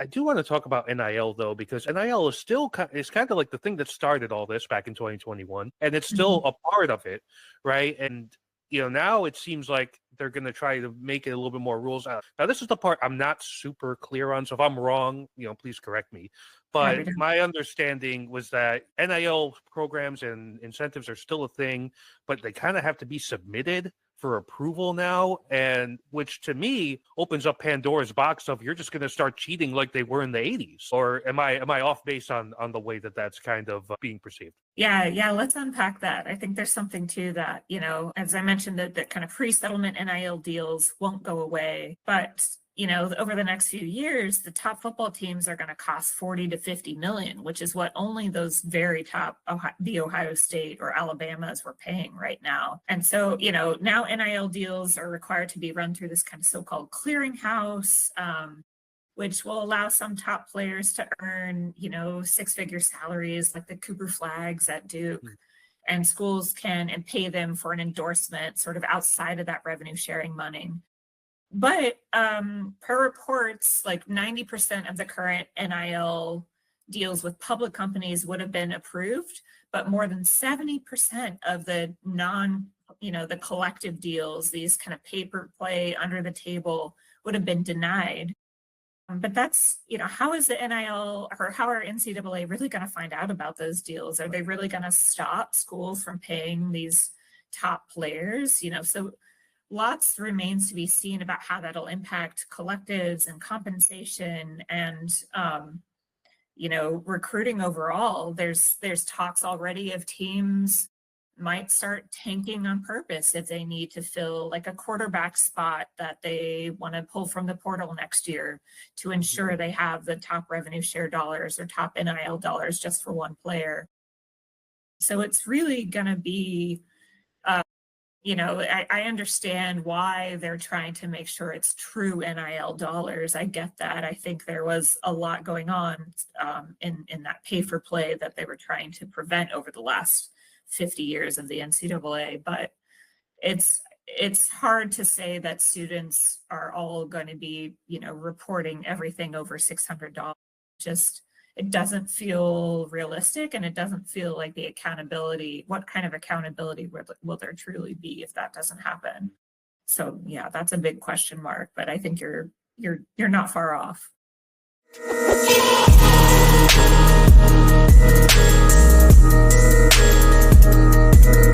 I do want to talk about NIL though, because NIL is still is kind of like the thing that started all this back in 2021, and it's still a part of it, right? And now it seems like they're going to try to make it a little bit more rules out. Now, this is the part I'm not super clear on, so if I'm wrong, please correct me. But my understanding was that NIL programs and incentives are still a thing, but they kind of have to be submitted for approval now, and which to me opens up Pandora's box of you're just going to start cheating like they were in the 80s. Or am I off base on the way that that's kind of being perceived? Yeah, let's unpack that. I think there's something to that. As I mentioned, that kind of pre-settlement NIL deals won't go away, but over the next few years, the top football teams are going to cost 40 to 50 million, which is what only those very top, the Ohio State or Alabamas were paying right now. And so, now NIL deals are required to be run through this kind of so-called clearinghouse, which will allow some top players to earn, six-figure salaries like the Cooper Flags at Duke. And schools can pay them for an endorsement sort of outside of that revenue sharing money. But per reports, like 90% of the current NIL deals with public companies would have been approved, but more than 70% of the the collective deals, these kind of paper play under the table, would have been denied. But that's, how is the NIL or how are NCAA really going to find out about those deals? Are they really going to stop schools from paying these top players? So lots remains to be seen about how that'll impact collectives and compensation and, recruiting overall. There's talks already of teams might start tanking on purpose if they need to fill like a quarterback spot that they want to pull from the portal next year to ensure they have the top revenue share dollars or top NIL dollars just for one player. So it's really going to be, I understand why they're trying to make sure it's true NIL dollars. I get that. I think there was a lot going on in that pay for play that they were trying to prevent over the last 50 years of the NCAA, but it's hard to say that students are all going to be, reporting everything over $600. Just, it doesn't feel realistic, and it doesn't feel like the accountability, what kind of accountability will there truly be if that doesn't happen? So yeah, that's a big question mark, but I think you're not far off. Thank you.